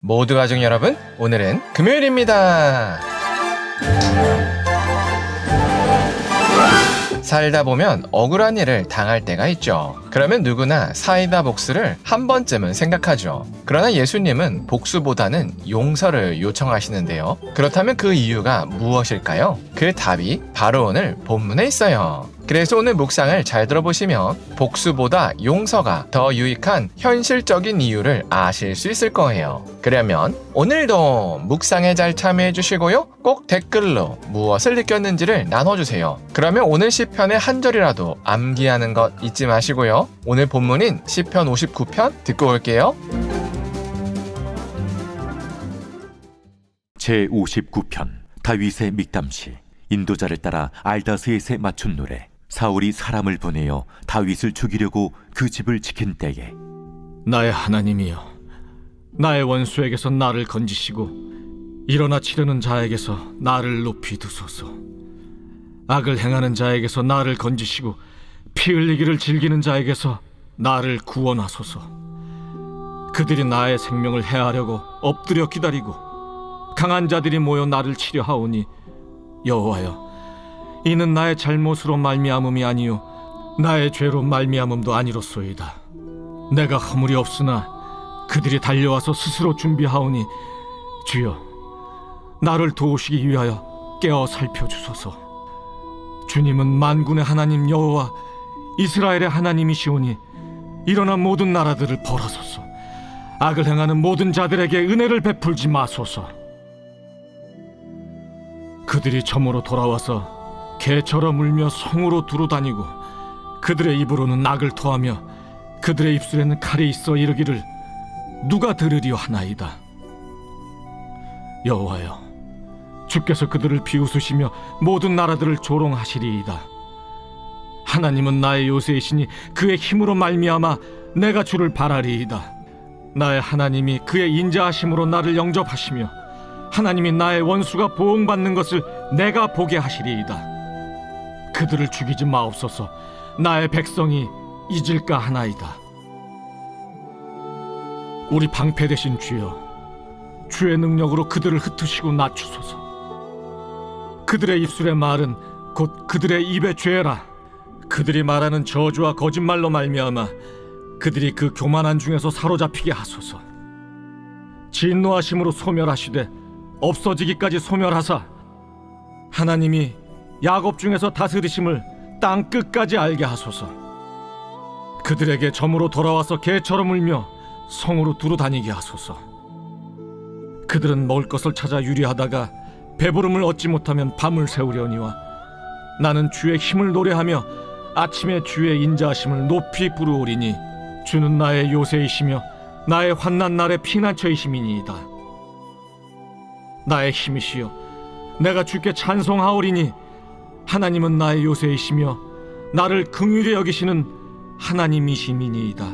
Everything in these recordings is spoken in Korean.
모두 가족 여러분, 오늘은 금요일입니다. 살다 보면 억울한 일을 당할 때가 있죠. 그러면 누구나 사이다 복수를 한 번쯤은 생각하죠. 그러나 예수님은 복수보다는 용서를 요청하시는데요. 그렇다면 그 이유가 무엇일까요? 그 답이 바로 오늘 본문에 있어요. 그래서 오늘 묵상을 잘 들어보시면 복수보다 용서가 더 유익한 현실적인 이유를 아실 수 있을 거예요. 그러면 오늘도 묵상에 잘 참여해 주시고요. 꼭 댓글로 무엇을 느꼈는지를 나눠주세요. 그러면 오늘 시편의 한 절이라도 암기하는 것 잊지 마시고요. 오늘 본문인 시편 59편 듣고 올게요. 제59편 다윗의 믹담시. 인도자를 따라 알다스에세 맞춘 노래. 사울이 사람을 보내어 다윗을 죽이려고 그 집을 지킨 때에 나의 하나님이여, 나의 원수에게서 나를 건지시고 일어나 치려는 자에게서 나를 높이 두소서. 악을 행하는 자에게서 나를 건지시고 피 흘리기를 즐기는 자에게서 나를 구원하소서. 그들이 나의 생명을 해하려고 엎드려 기다리고 강한 자들이 모여 나를 치려 하오니 여호와여, 이는 나의 잘못으로 말미암음이 아니요 나의 죄로 말미암음도 아니로소이다. 내가 허물이 없으나 그들이 달려와서 스스로 준비하오니 주여, 나를 도우시기 위하여 깨어 살펴주소서. 주님은 만군의 하나님 여호와 이스라엘의 하나님이시오니 일어나 모든 나라들을 벌하소서. 악을 행하는 모든 자들에게 은혜를 베풀지 마소서. 그들이 점으로 돌아와서 개처럼 울며 성으로 두루 다니고 그들의 입으로는 악을 토하며 그들의 입술에는 칼이 있어 이르기를 누가 들으리요 하나이다. 여호와여, 주께서 그들을 비웃으시며 모든 나라들을 조롱하시리이다. 하나님은 나의 요새이시니 그의 힘으로 말미암아 내가 주를 바라리이다. 나의 하나님이 그의 인자하심으로 나를 영접하시며 하나님이 나의 원수가 보응받는 것을 내가 보게 하시리이다. 그들을 죽이지 마옵소서. 나의 백성이 잊을까 하나이다. 우리 방패 되신 주여, 주의 능력으로 그들을 흩으시고 낮추소서. 그들의 입술의 말은 곧 그들의 입의 죄라. 그들이 말하는 저주와 거짓말로 말미암아 그들이 그 교만한 중에서 사로잡히게 하소서. 진노하심으로 소멸하시되 없어지기까지 소멸하사 하나님이 야곱 중에서 다스리심을 땅 끝까지 알게 하소서. 그들에게 점으로 돌아와서 개처럼 울며 성으로 두루 다니게 하소서. 그들은 먹을 것을 찾아 유리하다가 배부름을 얻지 못하면 밤을 새우려니와 나는 주의 힘을 노래하며 아침에 주의 인자하심을 높이 부르오리니 주는 나의 요새이시며 나의 환난 날의 피난처이심이니이다. 나의 힘이시여, 내가 주께 찬송하오리니 하나님은 나의 요새이시며 나를 긍휼히 여기시는 하나님이심이니이다.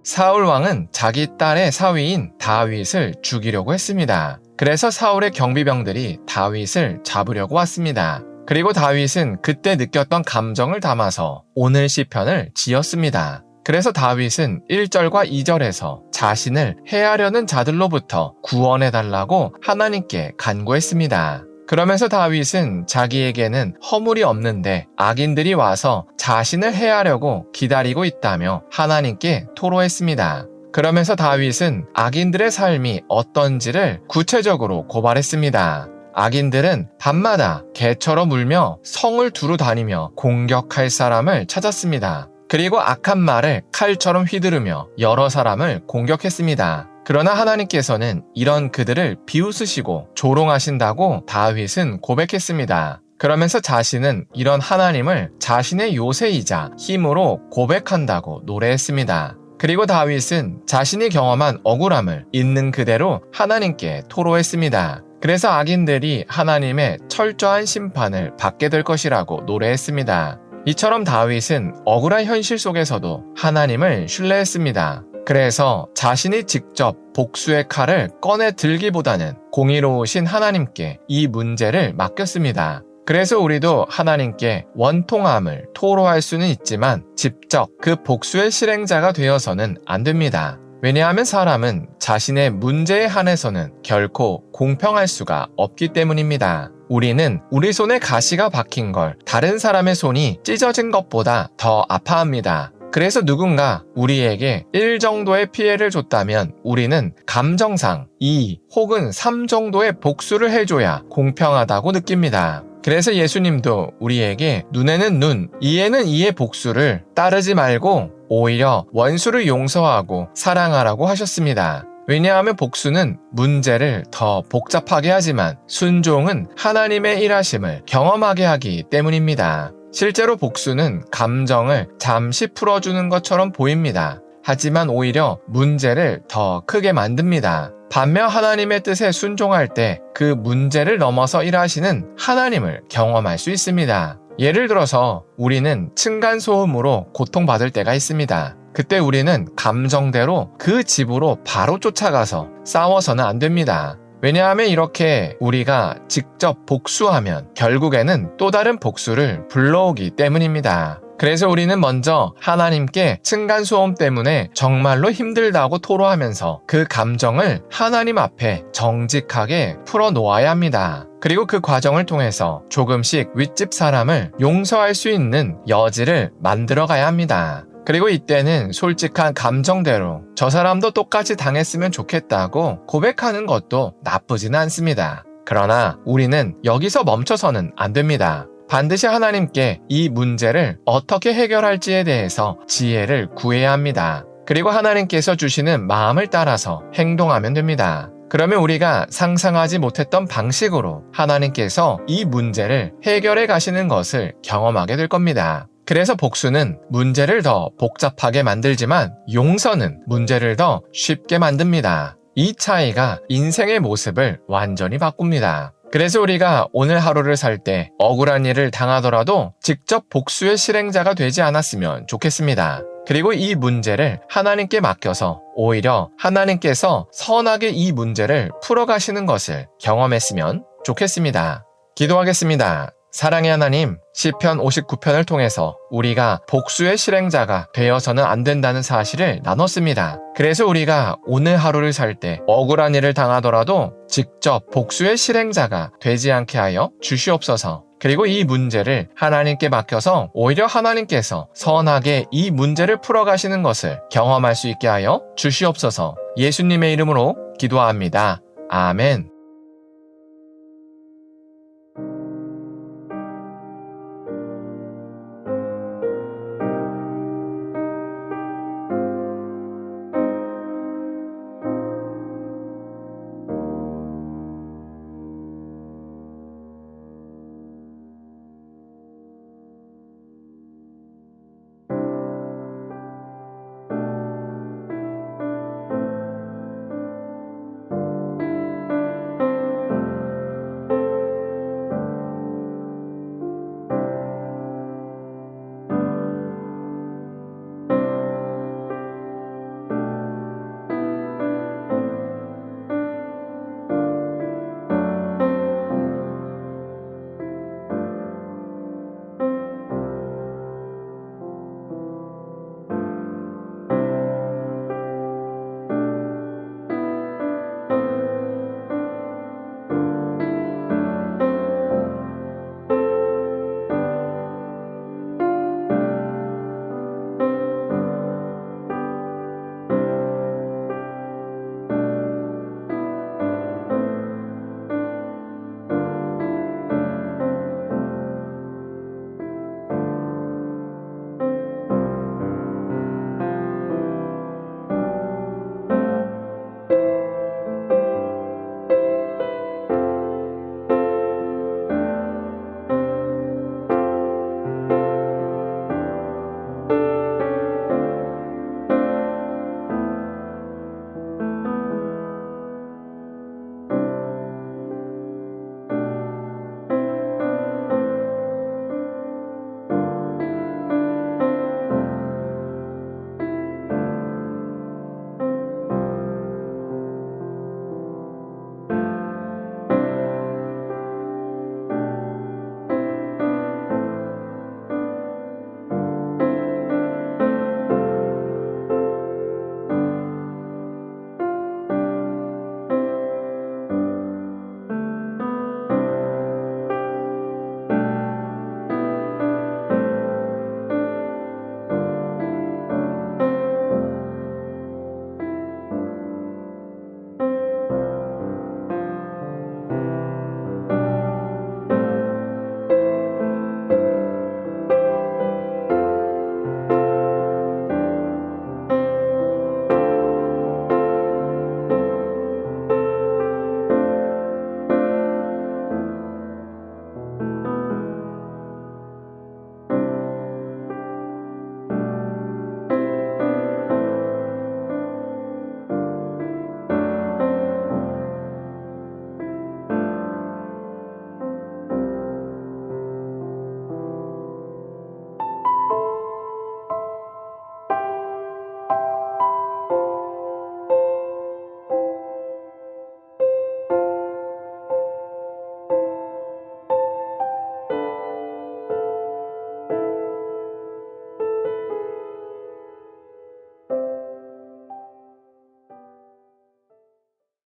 사울 왕은 자기 딸의 사위인 다윗을 죽이려고 했습니다. 그래서 사울의 경비병들이 다윗을 잡으려고 왔습니다. 그리고 다윗은 그때 느꼈던 감정을 담아서 오늘 시편을 지었습니다. 그래서 다윗은 1절과 2절에서 자신을 해하려는 자들로부터 구원해달라고 하나님께 간구했습니다. 그러면서 다윗은 자기에게는 허물이 없는데 악인들이 와서 자신을 해하려고 기다리고 있다며 하나님께 토로했습니다. 그러면서 다윗은 악인들의 삶이 어떤지를 구체적으로 고발했습니다. 악인들은 밤마다 개처럼 울며 성을 두루 다니며 공격할 사람을 찾았습니다. 그리고 악한 말을 칼처럼 휘두르며 여러 사람을 공격했습니다. 그러나 하나님께서는 이런 그들을 비웃으시고 조롱하신다고 다윗은 고백했습니다. 그러면서 자신은 이런 하나님을 자신의 요새이자 힘으로 고백한다고 노래했습니다. 그리고 다윗은 자신이 경험한 억울함을 있는 그대로 하나님께 토로했습니다. 그래서 악인들이 하나님의 철저한 심판을 받게 될 것이라고 노래했습니다. 이처럼 다윗은 억울한 현실 속에서도 하나님을 신뢰했습니다. 그래서 자신이 직접 복수의 칼을 꺼내 들기보다는 공의로우신 하나님께 이 문제를 맡겼습니다. 그래서 우리도 하나님께 원통함을 토로할 수는 있지만 직접 그 복수의 실행자가 되어서는 안 됩니다. 왜냐하면 사람은 자신의 문제에 한해서는 결코 공평할 수가 없기 때문입니다. 우리는 우리 손에 가시가 박힌 걸 다른 사람의 손이 찢어진 것보다 더 아파합니다. 그래서 누군가 우리에게 1 정도의 피해를 줬다면 우리는 감정상 2 혹은 3 정도의 복수를 해줘야 공평하다고 느낍니다. 그래서 예수님도 우리에게 눈에는 눈, 이에는 이의 복수를 따르지 말고 오히려 원수를 용서하고 사랑하라고 하셨습니다. 왜냐하면 복수는 문제를 더 복잡하게 하지만 순종은 하나님의 일하심을 경험하게 하기 때문입니다. 실제로 복수는 감정을 잠시 풀어주는 것처럼 보입니다. 하지만 오히려 문제를 더 크게 만듭니다. 반면 하나님의 뜻에 순종할 때 그 문제를 넘어서 일하시는 하나님을 경험할 수 있습니다. 예를 들어서 우리는 층간소음으로 고통받을 때가 있습니다. 그때 우리는 감정대로 그 집으로 바로 쫓아가서 싸워서는 안 됩니다. 왜냐하면 이렇게 우리가 직접 복수하면 결국에는 또 다른 복수를 불러오기 때문입니다. 그래서 우리는 먼저 하나님께 층간소음 때문에 정말로 힘들다고 토로하면서 그 감정을 하나님 앞에 정직하게 풀어놓아야 합니다. 그리고 그 과정을 통해서 조금씩 윗집 사람을 용서할 수 있는 여지를 만들어가야 합니다. 그리고 이때는 솔직한 감정대로 저 사람도 똑같이 당했으면 좋겠다고 고백하는 것도 나쁘지는 않습니다. 그러나 우리는 여기서 멈춰서는 안 됩니다. 반드시 하나님께 이 문제를 어떻게 해결할지에 대해서 지혜를 구해야 합니다. 그리고 하나님께서 주시는 마음을 따라서 행동하면 됩니다. 그러면 우리가 상상하지 못했던 방식으로 하나님께서 이 문제를 해결해 가시는 것을 경험하게 될 겁니다. 그래서 복수는 문제를 더 복잡하게 만들지만 용서는 문제를 더 쉽게 만듭니다. 이 차이가 인생의 모습을 완전히 바꿉니다. 그래서 우리가 오늘 하루를 살 때 억울한 일을 당하더라도 직접 복수의 실행자가 되지 않았으면 좋겠습니다. 그리고 이 문제를 하나님께 맡겨서 오히려 하나님께서 선하게 이 문제를 풀어가시는 것을 경험했으면 좋겠습니다. 기도하겠습니다. 사랑의 하나님, 시편 59편을 통해서 우리가 복수의 실행자가 되어서는 안 된다는 사실을 나눴습니다. 그래서 우리가 오늘 하루를 살 때 억울한 일을 당하더라도 직접 복수의 실행자가 되지 않게 하여 주시옵소서. 그리고 이 문제를 하나님께 맡겨서 오히려 하나님께서 선하게 이 문제를 풀어가시는 것을 경험할 수 있게 하여 주시옵소서. 예수님의 이름으로 기도합니다. 아멘.